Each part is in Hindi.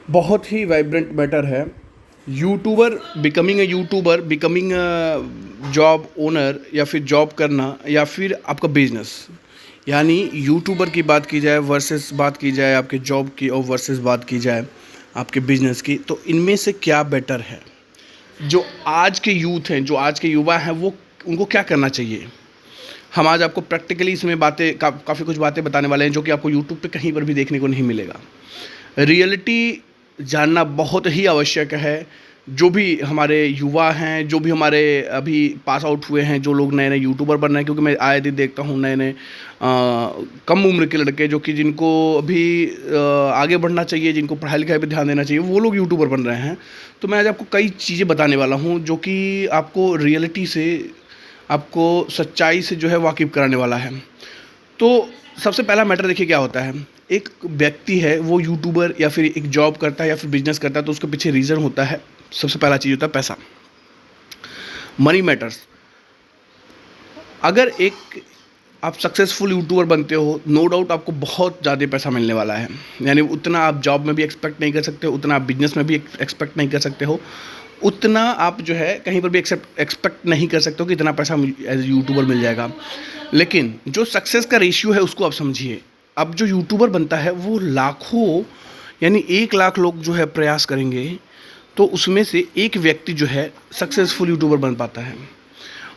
बहुत ही वाइब्रेंट मैटर है। YouTuber becoming a YouTuber, becoming a job owner, या फिर जॉब करना, या फिर आपका बिजनेस। यानी यूट्यूबर की बात की जाए वर्सेस बात की जाए आपके जॉब की, और वर्सेस बात की जाए आपके बिजनेस की, तो इनमें से क्या बेटर है? जो आज के यूथ हैं, जो आज के युवा हैं, वो उनको क्या करना चाहिए? हम आज आपको प्रैक्टिकली इसमें काफ़ी कुछ बातें बताने वाले हैं जो कि आपको यूट्यूब पे कहीं पर भी देखने को नहीं मिलेगा। रियलिटी जानना बहुत ही आवश्यक है। जो भी हमारे युवा हैं, जो भी हमारे अभी पास आउट हुए हैं, जो लोग नए नए यूट्यूबर बन रहे हैं, क्योंकि मैं आए दिन देखता हूँ नए नए कम उम्र के लड़के जो कि जिनको अभी आगे बढ़ना चाहिए, जिनको पढ़ाई लिखाई पे ध्यान देना चाहिए, वो लोग यूट्यूबर बन रहे हैं। तो मैं आज आपको कई चीज़ें बताने वाला हूँ जो कि आपको रियलिटी से, आपको सच्चाई से जो है वाकिफ़ कराने वाला है। तो सबसे पहला मैटर देखिए क्या होता है। एक व्यक्ति है, वो यूट्यूबर या फिर एक जॉब करता है या फिर बिजनेस करता है, तो उसके पीछे रीज़न होता है। सबसे पहला चीज़ होता है पैसा। Money matters. अगर एक आप सक्सेसफुल यूट्यूबर बनते हो, नो डाउट आपको बहुत ज़्यादा पैसा मिलने वाला है। यानी उतना आप जॉब में भी एक्सपेक्ट नहीं कर सकते हो, उतना आप बिजनेस में भी एक्सपेक्ट नहीं कर सकते हो, उतना आप जो है कहीं पर भी एक्सपेक्ट नहीं कर सकते हो कि इतना पैसा एज यूट्यूबर मिल जाएगा। लेकिन जो सक्सेस का रेशियो है उसको आप समझिए। अब जो यूट्यूबर बनता है वो लाखों, यानी 1 लाख लोग जो है प्रयास करेंगे, तो उसमें से एक व्यक्ति जो है सक्सेसफुल यूट्यूबर बन पाता है।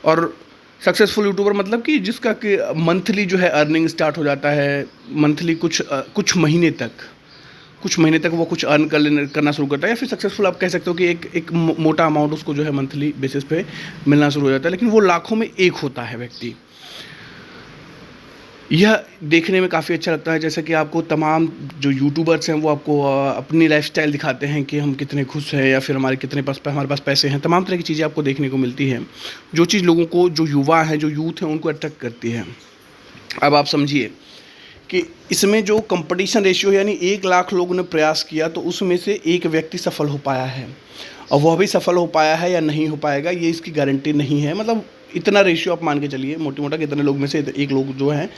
और सक्सेसफुल यूट्यूबर मतलब कि जिसका कि मंथली जो है अर्निंग स्टार्ट हो जाता है। मंथली कुछ महीने तक वो कुछ अर्न करना शुरू करता है, या फिर सक्सेसफुल आप कह सकते हो कि एक मोटा अमाउंट उसको जो है मंथली बेसिस पे मिलना शुरू हो जाता है। लेकिन वो लाखों में एक होता है व्यक्ति। यह देखने में काफ़ी अच्छा लगता है, जैसे कि आपको तमाम जो यूट्यूबर्स हैं वो आपको अपनी लाइफ़स्टाइल दिखाते हैं कि हम कितने खुश हैं, या फिर हमारे पास पैसे हैं। तमाम तरह की चीज़ें आपको देखने को मिलती हैं, जो चीज़ लोगों को, जो युवा हैं, जो यूथ हैं, उनको अट्रैक्ट करती है। अब आप समझिए कि इसमें जो कंपटीशन रेशियो, यानी 1 लाख लोगों ने प्रयास किया, तो उसमें से एक व्यक्ति सफल हो पाया है। और वह भी सफल हो पाया है या नहीं हो पाएगा, ये इसकी गारंटी नहीं है। मतलब इतना रेशियो आप मान के चलिए मोटी मोटा कि इतने लोग में से एक लोग जो हैं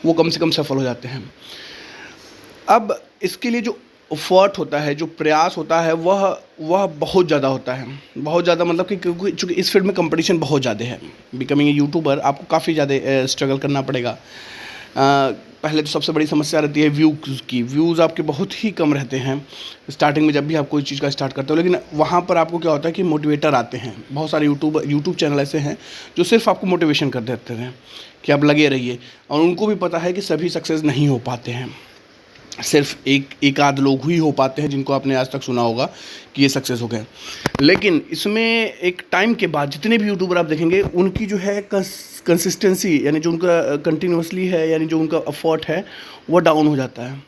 वो कम से कम सफल हो जाते हैं। अब इसके लिए जो एफर्ट होता है, जो प्रयास होता है, वह बहुत ज़्यादा होता है। बहुत ज़्यादा मतलब कि क्योंकि चूँकि इस फील्ड में कंपटीशन बहुत ज़्यादा है। बिकमिंग ए यूट्यूबर आपको काफ़ी ज़्यादा स्ट्रगल करना पड़ेगा। पहले तो सबसे बड़ी समस्या रहती है व्यूज़ की। व्यूज़ आपके बहुत ही कम रहते हैं स्टार्टिंग में, जब भी आप कोई चीज़ का स्टार्ट करते हो। लेकिन वहाँ पर आपको क्या होता है कि मोटिवेटर आते हैं। बहुत सारे यूट्यूब चैनल ऐसे हैं जो सिर्फ आपको मोटिवेशन कर देते हैं कि आप लगे रहिए, और उनको भी पता है कि सभी सक्सेस नहीं हो पाते हैं। सिर्फ एक आध लोग ही हो पाते हैं जिनको आपने आज तक सुना होगा कि ये सक्सेस हो गए। लेकिन इसमें एक टाइम के बाद जितने भी यूट्यूबर आप देखेंगे, उनकी जो है कंसिस्टेंसी, यानी जो उनका कंटिन्यूसली है, यानी जो उनका एफर्ट है, वो डाउन हो जाता है।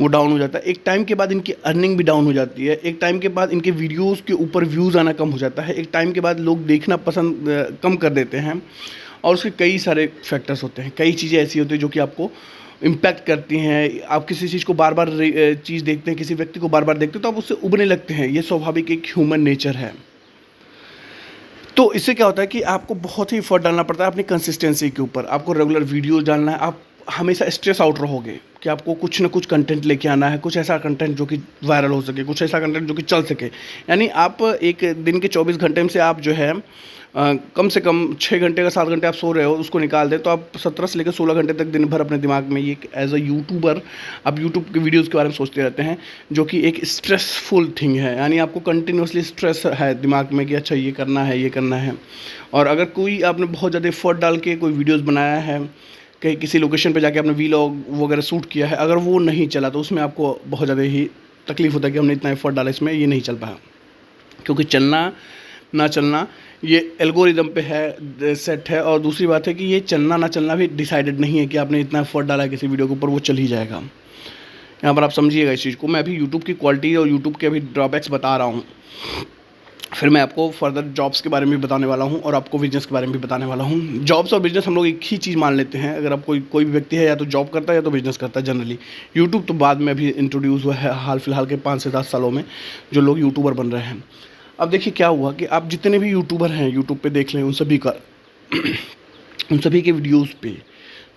वो डाउन हो जाता है। एक टाइम के बाद इनकी अर्निंग भी डाउन हो जाती है। एक टाइम के बाद इनके वीडियोज़ के ऊपर व्यूज़ आना कम हो जाता है। एक टाइम के बाद लोग देखना पसंद कम कर देते हैं। और उसके कई सारे फैक्टर्स होते हैं, कई चीज़ें ऐसी होती हैं जो कि आपको इम्पैक्ट करती हैं। आप किसी चीज़ को बार बार चीज़ देखते हैं, किसी व्यक्ति को बार बार देखते हैं, तो आप उससे उबने लगते हैं। ये स्वाभाविक एक ह्यूमन नेचर है। तो इससे क्या होता है कि आपको बहुत ही एफर्ट डालना पड़ता है अपनी कंसिस्टेंसी के ऊपर। आपको रेगुलर वीडियो डालना है। आप हमेशा स्ट्रेस आउट रहोगे कि आपको कुछ ना कुछ कंटेंट लेके आना है, कुछ ऐसा कंटेंट जो कि वायरल हो सके, कुछ ऐसा कंटेंट जो कि चल सके। यानी आप एक दिन के 24 घंटे में से आप जो है कम से कम 6 घंटे का 7 घंटे आप सो रहे हो, उसको निकाल दें तो आप 17 से लेकर 16 घंटे तक दिन भर अपने दिमाग में ये एज अ यूट्यूबर आप यूट्यूब के वीडियोज़ के बारे में सोचते रहते हैं, जो कि एक स्ट्रेसफुल थिंग है। यानी आपको कंटिन्यूसली स्ट्रेस है दिमाग में कि अच्छा ये करना है, ये करना है। और अगर कोई आपने बहुत ज़्यादा एफर्ट डाल के कोई वीडियोज़ बनाया है, कहीं किसी लोकेशन पे जाके आपने वीलॉग वगैरह शूट किया है, अगर वो नहीं चला तो उसमें आपको बहुत ज़्यादा ही तकलीफ़ होता है कि हमने इतना एफर्ट डाला इसमें, ये नहीं चल पाया। क्योंकि चलना ना चलना ये एल्गोरिदम पे है, सेट है। और दूसरी बात है कि ये चलना ना चलना भी डिसाइडेड नहीं है कि आपने इतना एफर्ट डाला है किसी वीडियो के ऊपर, वो चल ही जाएगा। यहाँ पर आप समझिएगा इस चीज़ को। मैं अभी यूट्यूब की क्वालिटी और यूट्यूब के अभी ड्रॉबैक्स बता रहा हूँ। फिर मैं आपको फर्दर जॉब्स के बारे में भी बताने वाला हूँ, और आपको बिजनेस के बारे में भी बताने वाला हूँ। जॉब्स और बिजनेस हम लोग एक ही चीज़ मान लेते हैं। अगर आप कोई भी व्यक्ति है, या तो जॉब करता है या तो बिजनेस करता है जनरली। यूट्यूब तो बाद में अभी इंट्रोड्यूस हुआ है, हाल फिलहाल के 5 से 10 सालों में जो लोग यूट्यूबर बन रहे हैं। अब देखिए क्या हुआ कि आप जितने भी यूट्यूबर हैं यूट्यूब पे देख लें, उन सभी के वीडियोज़ पे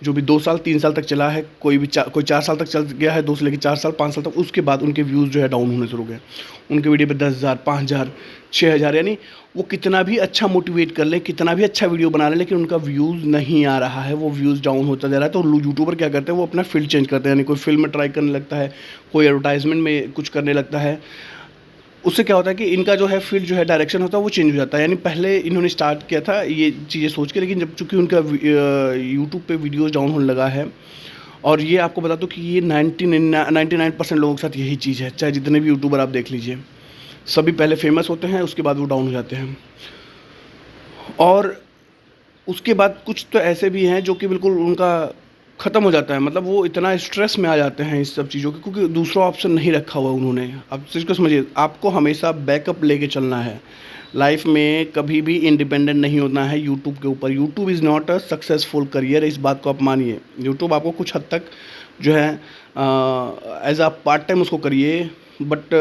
जो भी 2 साल 3 साल तक चला है, कोई 4 साल तक चल गया है, 2 से लेकर 4 साल 5 साल तक, उसके बाद उनके व्यूज़ जो है डाउन होने शुरू हो गए। उनके वीडियो पे 10,000 5,000 6,000, यानी वो कितना भी अच्छा मोटिवेट कर लें, कितना भी अच्छा वीडियो बना लें, लेकिन उनका व्यूज़ नहीं आ रहा है, वो व्यूज़ डाउन होता जा रहा है। तो यूट्यूबर क्या करते हैं, वो अपना फील्ड चेंज करते हैं, यानी कोई फ़िल्म में ट्राई करने लगता है, कोई एडवर्टाइज़मेंट में कुछ करने लगता है। उससे क्या होता है कि इनका जो है फील्ड जो है डायरेक्शन होता है वो चेंज हो जाता है। यानी पहले इन्होंने स्टार्ट किया था ये चीज़ें सोच के, लेकिन जब चूँकि उनका यूट्यूब पे वीडियोज़ डाउन होने लगा है, और ये आपको बता दूँ कि ये 99% लोगों के साथ यही चीज़ है, चाहे जितने भी यूट्यूबर आप देख लीजिए, सभी पहले फेमस होते हैं, उसके बाद वो डाउन हो जाते हैं। और उसके बाद कुछ तो ऐसे भी हैं जो कि बिल्कुल उनका ख़त्म हो जाता है, मतलब वो इतना स्ट्रेस में आ जाते हैं इस सब चीज़ों के, क्योंकि दूसरा ऑप्शन नहीं रखा हुआ उन्होंने। अब चीज़ को समझिए, आपको हमेशा बैकअप लेके चलना है लाइफ में, कभी भी इंडिपेंडेंट नहीं होना है यूट्यूब के ऊपर। YouTube is not a successful career, इस बात को आप मानिए। यूट्यूब आपको कुछ हद तक जो है एज अ पार्ट टाइम उसको करिए, बट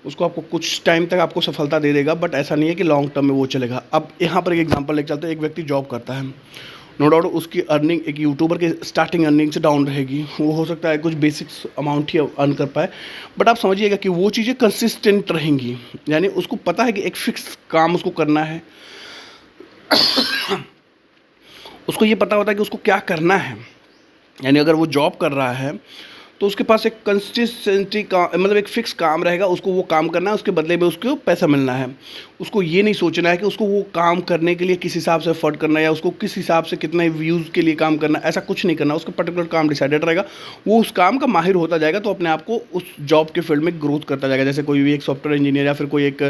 उसको आपको कुछ टाइम तक आपको सफलता दे देगा, बट ऐसा नहीं है कि लॉन्ग टर्म में वो चलेगा। अब यहाँ पर एक एग्जांपल लेके चलते हैं। एक व्यक्ति जॉब करता है, नो डाउट उसकी अर्निंग एक यूट्यूबर के स्टार्टिंग अर्निंग से डाउन रहेगी, वो हो सकता है कुछ बेसिक्स अमाउंट ही अर्न कर पाए, बट आप समझिएगा कि वो चीज़ें कंसिस्टेंट रहेंगी। यानी उसको पता है कि एक फिक्स काम उसको करना है, उसको ये पता होता है कि उसको क्या करना है। यानी अगर वो जॉब कर रहा है तो उसके पास एक कंसिस्टेंसी का मतलब एक फ़िक्स काम रहेगा, उसको वो काम करना है, उसके बदले में उसको पैसा मिलना है। उसको ये नहीं सोचना है कि उसको वो काम करने के लिए किस हिसाब से एफर्ट करना है, या उसको किस हिसाब से कितने व्यूज़ के लिए काम करना है, ऐसा कुछ नहीं करना। उसका पर्टिकुलर काम डिसाइडेड रहेगा, वो उस काम का माहिर होता जाएगा, तो अपने आप को उस जॉब के फील्ड में ग्रोथ करता जाएगा। जैसे कोई भी एक सॉफ्टवेयर इंजीनियर या फिर कोई एक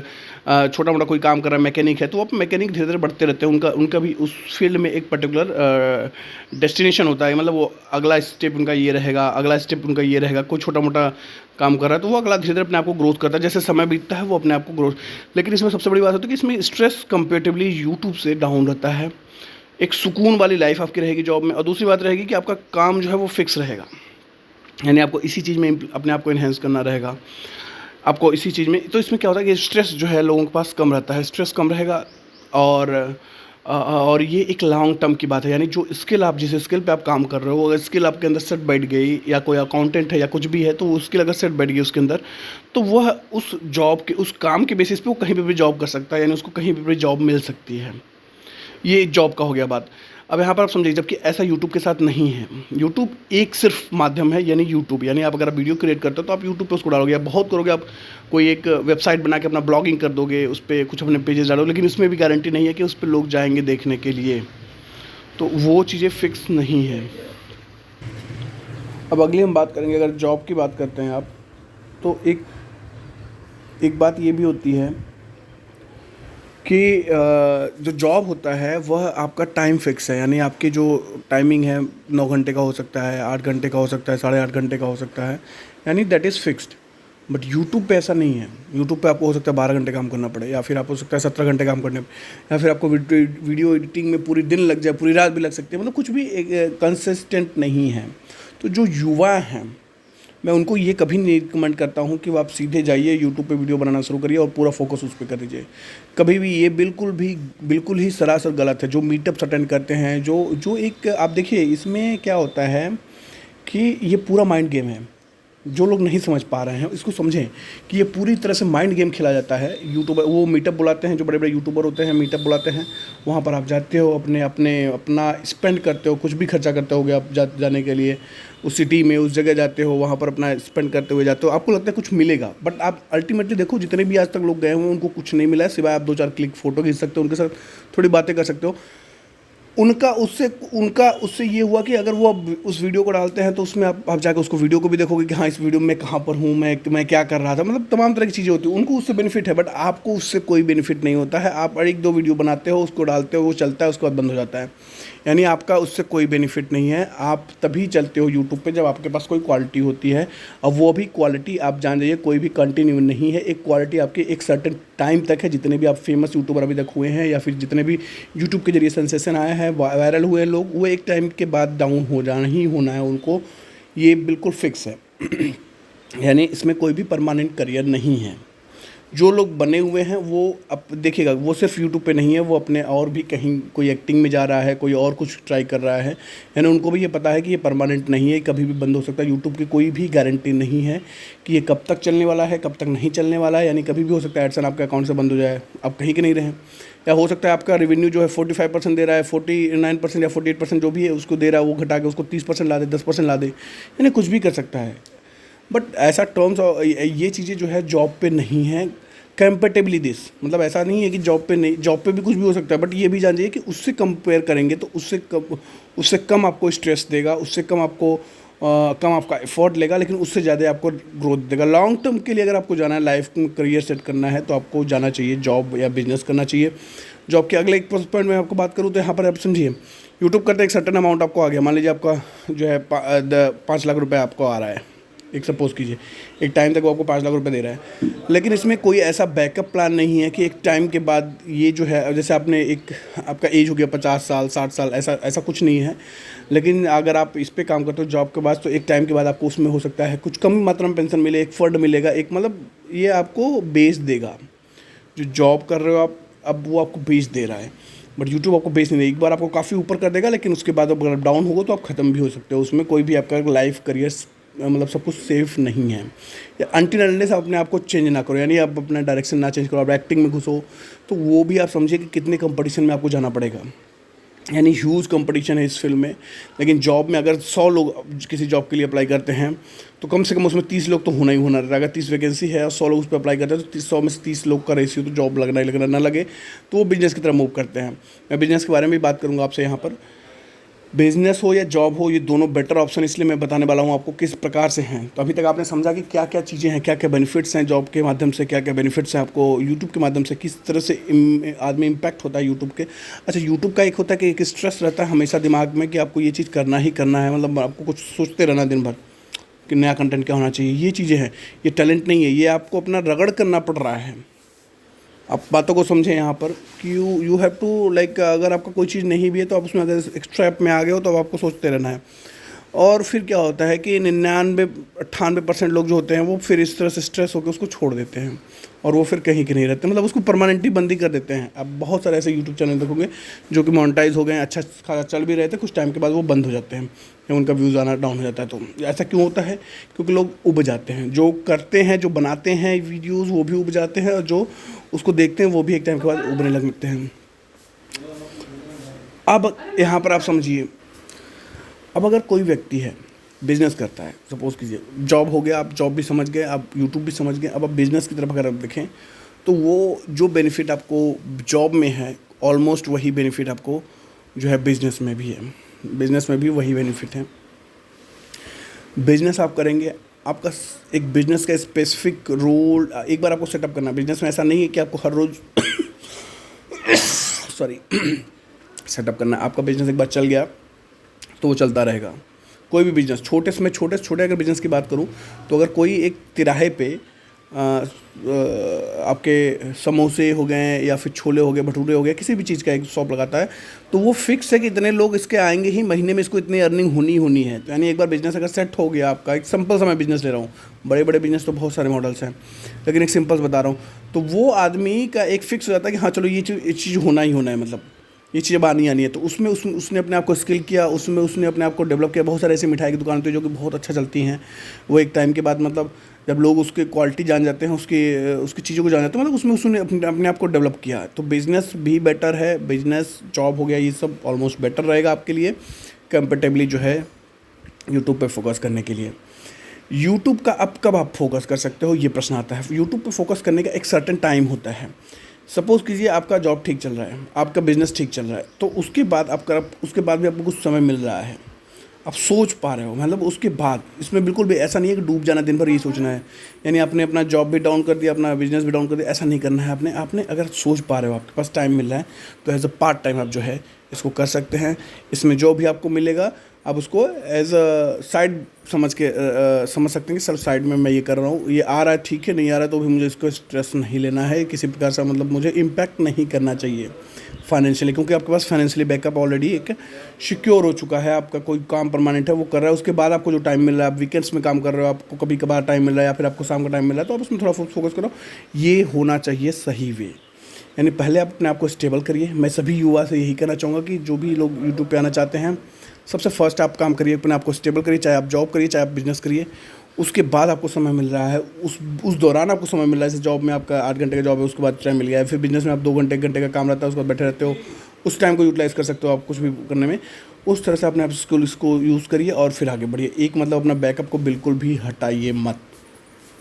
छोटा मोटा कोई काम कर रहा है, मैकेनिक है, तो वो मैकेनिक धीरे धीरे बढ़ते रहते हैं। उनका भी उस फील्ड में एक पर्टिकुलर डेस्टिनेशन होता है, मतलब वो अगला स्टेप उनका ये रहेगा, अगला स्टेप उनका ये रहेगा। कोई छोटा मोटा काम कर रहा है तो वो अगला धीरे धीरे अपने आप को ग्रोथ करता है, जैसे समय बीतता है वो अपने आप को ग्रोथ। लेकिन इसमें सबसे बड़ी बात होती है कि इसमें स्ट्रेस कंपेरेटिवली यूट्यूब से डाउन रहता है। एक सुकून वाली लाइफ आपकी रहेगी जॉब में, और दूसरी बात रहेगी कि आपका काम जो है वो फिक्स रहेगा। यानी आपको इसी चीज़ में अपने आप को इन्हेंस करना रहेगा, आपको इसी चीज़ में। तो इसमें क्या होता है कि स्ट्रेस जो है लोगों के पास कम रहता है, स्ट्रेस कम रहेगा। और ये एक लॉन्ग टर्म की बात है। यानी जो स्किल आप जिस स्किल पे आप काम कर रहे हो, अगर स्किल आपके अंदर सेट बैठ गई, या कोई अकाउंटेंट है या कुछ भी है, तो वो स्किल अगर सेट बैठ गई उसके अंदर, तो वह उस जॉब के उस काम के बेसिस पे वो कहीं पे भी जॉब कर सकता है, यानी उसको कहीं पे भी जॉब मिल सकती है। ये जॉब का हो गया बात। अब यहाँ पर आप समझिए, जबकि ऐसा यूट्यूब के साथ नहीं है। यूट्यूब एक सिर्फ माध्यम है, यानी यूट्यूब, यानी आप अगर वीडियो क्रिएट करते हो तो आप यूट्यूब पे उसको डालोगे, आप बहुत करोगे, आप कोई एक वेबसाइट बना के अपना ब्लॉगिंग कर दोगे, उस पर कुछ अपने पेजेस डालोगे, लेकिन उसमें भी गारंटी नहीं है कि उस पर लोग जाएंगे देखने के लिए। तो वो चीज़ें फिक्स नहीं है। अब अगली हम बात करेंगे, अगर जॉब की बात करते हैं आप, तो एक बात ये भी होती है कि जो जॉब होता है वह आपका टाइम फिक्स है। यानी आपकी जो टाइमिंग है 9 घंटे का हो सकता है, 8 घंटे का हो सकता है, 8.5 घंटे का हो सकता है, यानी that is fixed. But YouTube पे ऐसा नहीं है। यूट्यूब पे आपको हो सकता है 12 घंटे काम करना पड़े, या फिर आपको हो सकता है 17 घंटे काम करने पड़े, या फिर आपको वीडियो एडिटिंग में पूरी दिन लग जाए, पूरी रात भी लग सकती है, मतलब कुछ भी एक कंसिस्टेंट नहीं है। तो जो युवा हैं, मैं उनको ये कभी नहीं रिकमेंड करता हूँ कि वो आप सीधे जाइए यूट्यूब पे वीडियो बनाना शुरू करिए और पूरा फोकस उस पर कर दीजिए। कभी भी ये बिल्कुल ही सरासर गलत है। जो मीटअप्स अटेंड करते हैं, जो एक आप देखिए, इसमें क्या होता है कि ये पूरा माइंड गेम है। जो लोग नहीं समझ पा रहे हैं इसको समझें कि ये पूरी तरह से माइंड गेम खेला जाता है। यूट्यूबर वो मीटअप बुलाते हैं, जो बड़े बड़े यूट्यूबर होते हैं मीटअप बुलाते हैं, वहाँ पर आप जाते हो, अपना स्पेंड करते हो, कुछ भी खर्चा करते होगे आप जाने के लिए, उस सिटी में उस जगह जाते हो, वहाँ पर अपना स्पेंड करते हुए जाते हो, आपको लगता है कुछ मिलेगा, बट आप अल्टीमेटली देखो जितने भी आज तक लोग गए हुए उनको कुछ नहीं मिला है, सिवाय आप 2-4 क्लिक फ़ोटो खींच सकते हो, उनके साथ थोड़ी बातें कर सकते हो। उनका उससे ये हुआ कि अगर वो अब उस वीडियो को डालते हैं तो उसमें आप जाकर उसको वीडियो को भी देखोगे कि हाँ, इस वीडियो में मैं कहाँ पर हूँ, मैं क्या कर रहा था, मतलब तमाम तरह की चीज़ें होती हैं। उनको उससे बेनिफिट है, बट आपको उससे कोई बेनिफिट नहीं होता है। आप 1-2 वीडियो बनाते हो, उसको डालते हो, वो चलता है, उसके बाद बंद हो जाता है। यानी आपका उससे कोई बेनिफिट नहीं है। आप तभी चलते हो यूट्यूब पे जब आपके पास कोई क्वालिटी होती है। अब वो भी क्वालिटी आप जान जाइए, कोई भी कंटिन्यू नहीं है। एक क्वालिटी आपकी एक सर्टेन टाइम तक है। जितने भी आप फेमस यूट्यूबर अभी तक हुए हैं, या फिर जितने भी यूट्यूब के जरिए सेंसेशन आए हैं, वायरल हुए हैं लोग, वो एक टाइम के बाद डाउन हो जाना ही होना है उनको, ये बिल्कुल फिक्स है। यानी इसमें कोई भी परमानेंट करियर नहीं है। जो लोग बने हुए हैं वो अब देखिएगा, वो सिर्फ यूट्यूब पे नहीं है, वो अपने और भी कहीं कोई एक्टिंग में जा रहा है, कोई और कुछ ट्राई कर रहा है, यानी उनको भी ये पता है कि ये परमानेंट नहीं है, कभी भी बंद हो सकता है। यूट्यूब की कोई भी गारंटी नहीं है कि ये कब तक चलने वाला है, कब तक नहीं चलने वाला है, यानी कभी भी हो सकता है एडसन आपके अकाउंट से बंद हो जाए, आप कहीं के नहीं रहें, या हो सकता है आपका रेवेन्यू जो है 45% दे रहा है, 49% या 48% जो भी है उसको दे रहा है, वो घटा के उसको 30% ला दे, 10% ला दे, यानी कुछ भी कर सकता है। बट ऐसा टर्म्स और ये चीज़ें जो है जॉब पे नहीं है कंपेटेबली दिस, मतलब ऐसा नहीं है कि जॉब पे नहीं, जॉब पे भी कुछ भी हो सकता है, बट ये भी जान जाइए कि उससे कंपेयर करेंगे तो उससे कम आपको स्ट्रेस देगा, उससे कम आपको कम आपका एफर्ट लेगा, लेकिन उससे ज़्यादा आपको ग्रोथ देगा। लॉन्ग टर्म के लिए अगर आपको जाना है, लाइफ में करियर सेट करना है, तो आपको जाना चाहिए जॉब या बिजनेस करना चाहिए। जॉब के अगले एक पॉइंट में आपको बात करूँ तो यहाँ पर आप समझिए, यूट्यूब करते एक सर्टन अमाउंट आपको आ गया, मान लीजिए आपका जो है 5 लाख रुपये आपको आ रहा है, एक सपोज़ कीजिए, एक टाइम तक वो आपको 5 लाख रुपए दे रहा है, लेकिन इसमें कोई ऐसा बैकअप प्लान नहीं है कि एक टाइम के बाद ये जो है, जैसे आपने एक आपका एज हो गया 50 साल 60 साल, ऐसा ऐसा कुछ नहीं है। लेकिन अगर आप इस पे काम करते हो जॉब के बाद, तो एक टाइम के बाद आपको उसमें हो सकता है कुछ कम मात्रा में पेंशन मिले, एक फंड मिलेगा, एक मतलब ये आपको बेस देगा। जो जॉब कर रहे हो आप, अब वो आपको बेस दे रहा है, बट यूट्यूब आपको बेस नहीं देगा। एक बार आपको काफ़ी ऊपर कर देगा, लेकिन उसके बाद अगर डाउन होगा तो आप ख़त्म भी हो सकते हो, उसमें कोई भी आपका लाइफ करियर मतलब सब कुछ सेफ नहीं है। या अनटिल अनलेस आप अपने आप को चेंज ना करो, यानी आप अपना डायरेक्शन ना चेंज करो, आप एक्टिंग में घुसो, तो वो भी आप समझिए कि कितने कंपटीशन में आपको जाना पड़ेगा, यानी ह्यूज कंपटीशन है इस फील्ड में। लेकिन जॉब में अगर 100 लोग किसी जॉब के लिए अप्लाई करते हैं, तो कम से कम उसमें 30 लोग तो होना ही होना रहता है। अगर 30 वैकेंसी है और 100 लोग उस पर अप्लाई करते हैं, तो 100 में से 30 लोग का रेशियो तो जॉब लगना ही लगना, ना लगे तो वो बिजनेस की तरफ मूव करते हैं। मैं बिजनेस के बारे में भी बात करूँगा आपसे यहाँ पर। बिजनेस हो या जॉब हो, ये दोनों बेटर ऑप्शन इसलिए मैं बताने वाला हूँ आपको किस प्रकार से हैं। तो अभी तक आपने समझा कि क्या क्या चीज़ें हैं, क्या क्या बेनिफिट्स हैं जॉब के माध्यम से, क्या क्या बेनिफिट्स हैं आपको यूट्यूब के माध्यम से, किस तरह से आदमी इम्पैक्ट होता है यूट्यूब के। अच्छा, यूट्यूब का एक होता है कि एक स्ट्रेस रहता है हमेशा दिमाग में कि आपको ये चीज़ करना ही करना है, मतलब आपको कुछ सोचते रहना दिन भर कि नया कंटेंट क्या होना चाहिए। ये चीज़ें हैं, ये टैलेंट नहीं है, ये आपको अपना रगड़ करना पड़ रहा है। आप बातों को समझें यहाँ पर कि यू हैव टू लाइक, अगर आपका कोई चीज़ नहीं भी है तो आप उसमें अगर एक्स्ट्रा ऐप में आ गए हो तो अब आपको सोचते रहना है। और फिर क्या होता है कि 99-98% लोग जो होते हैं वो फिर इस तरह से स्ट्रेस होकर उसको छोड़ देते हैं, और वो फिर कहीं के नहीं रहते, मतलब उसको परमानेंटली बंद ही कर देते हैं। आप बहुत सारे ऐसे यूट्यूब चैनल देखोगे जो कि मोनेटाइज हो गए हैं, अच्छा खासा चल भी रहे थे, कुछ टाइम के बाद वो बंद हो जाते हैं या उनका व्यूज़ आना डाउन हो जाता है। तो ऐसा क्यों होता है? क्योंकि लोग उब जाते हैं, जो करते हैं, जो बनाते हैं वीडियोज़ वो भी उब जाते हैं, और जो उसको देखते हैं वो भी एक टाइम के बाद उबने लगते हैं। अब यहाँ पर आप समझिए, अब अगर कोई व्यक्ति है बिजनेस करता है, सपोज़ कीजिए जॉब हो गया, आप जॉब भी समझ गए, आप यूट्यूब भी समझ गए, अब आप बिज़नेस की तरफ अगर आप देखें तो वो जो बेनिफिट आपको जॉब में है, ऑलमोस्ट वही बेनिफिट आपको जो है बिज़नेस में भी है। बिज़नेस में भी वही बेनिफिट है। बिज़नेस आप करेंगे, आपका एक बिज़नेस का स्पेसिफिक रोल एक बार आपको सेटअप करना है। बिज़नेस में ऐसा नहीं है कि आपको हर रोज़ सॉरी सेटअप करना है। आपका बिज़नेस एक बार चल गया तो वो चलता रहेगा। कोई भी बिज़नेस, छोटे से छोटे अगर बिज़नेस की बात करूं, तो अगर कोई एक तिराहे पे आपके समोसे हो गए या फिर छोले हो गए, भटूरे हो गए, किसी भी चीज़ का एक शॉप लगाता है, तो वो फिक्स है कि इतने लोग इसके आएंगे ही, महीने में इसको इतनी अर्निंग होनी है। तो यानी एक बार बिज़नेस अगर सेट हो गया आपका, एक सिंपल सा मैं बिज़नेस ले रहा हूँ, बड़े बड़े बिज़नेस तो बहुत सारे मॉडल्स हैं, लेकिन एक सिंपल बता रहा हूँ, तो वो आदमी का एक फिक्स हो जाता है कि हाँ चलो ये चीज़ होना ही होना है, मतलब ये चीज़ें आनी है। तो उसमें उसने अपने आप को स्किल किया, उसमें उसने अपने आप को डेवलप किया। बहुत सारे ऐसी मिठाई की दुकान होती है जो कि बहुत अच्छा चलती हैं, वो एक टाइम के बाद मतलब जब लोग उसके क्वालिटी जान जाते हैं, उसकी चीज़ों को जान जाते हैं, मतलब उसमें उसने अपने आप को डेवलप किया। तो बिज़नेस भी बेटर है, बिज़नेस जॉब हो गया, ये सब ऑलमोस्ट बेटर रहेगा आपके लिए कंपेरेटिवली जो है यूट्यूब पे फोकस करने के लिए। यूट्यूब का अब कब आप फोकस कर सकते हो, ये प्रश्न आता है। यूट्यूब पे फोकस करने का एक सर्टेन टाइम होता है। सपोज़ कीजिए आपका जॉब ठीक चल रहा है, आपका बिज़नेस ठीक चल रहा है, तो उसके बाद भी आपको कुछ समय मिल रहा है, आप सोच पा रहे हो, मतलब उसके बाद इसमें बिल्कुल भी ऐसा नहीं है कि डूब जाना, दिन भर ये सोचना है, यानी आपने अपना जॉब भी डाउन कर दिया, अपना बिज़नेस भी डाउन कर दिया, ऐसा नहीं करना है। आपने अगर सोच पा रहे हो, आपके पास टाइम मिल रहा है, तो एज अ पार्ट टाइम आप जो है इसको कर सकते हैं। इसमें जो भी आपको मिलेगा आप उसको एज अ साइड समझ सकते हैं कि सर साइड में मैं ये कर रहा हूँ, ये आ रहा है ठीक है, नहीं आ रहा है तो भी मुझे इसको स्ट्रेस नहीं लेना है, किसी प्रकार से मतलब मुझे इम्पैक्ट नहीं करना चाहिए। फाइनेंशियली, क्योंकि आपके पास फाइनेंशियली बैकअप ऑलरेडी एक सिक्योर हो चुका है। आपका कोई काम परमानेंट है वो कर रहा है, उसके बाद आपको जो टाइम मिल रहा है, आप वीकेंड्स में काम कर रहे हो, आपको कभी कभार टाइम मिल रहा है या फिर आपको शाम का टाइम मिल रहा है, तो आप उसमें थोड़ा फोकस करो। ये होना चाहिए सही वे, यानी पहले आप अपने आप को स्टेबल करिए। मैं सभी युवा से यही कहना चाहूँगा कि जो भी लोग यूट्यूब पे आना चाहते हैं, सबसे फर्स्ट आप काम करिए, अपने आप को स्टेबल करिए, चाहे आप जॉब करिए चाहे आप बिजनेस करिए। उसके बाद आपको समय मिल रहा है, उस दौरान आपको समय मिल रहा है, जैसे जॉब में आपका 8 घंटे का जॉब है, उसके बाद टाइम मिल गया है, फिर बिजनेस में आप 2 घंटे 1 घंटे का काम रहता है, उसके बाद बैठे रहते हो, उस टाइम को यूटिलाइज़ कर सकते हो आप कुछ भी करने में। उस तरह से अपने आप इसको यूज़ करिए और फिर आगे बढ़िए। एक मतलब अपना बैकअप को बिल्कुल भी हटाइए मत।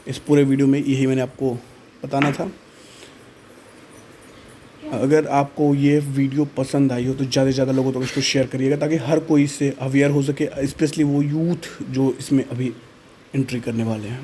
इस पूरे वीडियो में यही मैंने आपको बताना था। अगर आपको ये वीडियो पसंद आई हो तो ज़्यादा से ज़्यादा लोगों तक इसको शेयर करिएगा, ताकि हर कोई इससे अवेयर हो सके, स्पेशली वो यूथ जो इसमें अभी एंट्री करने वाले हैं।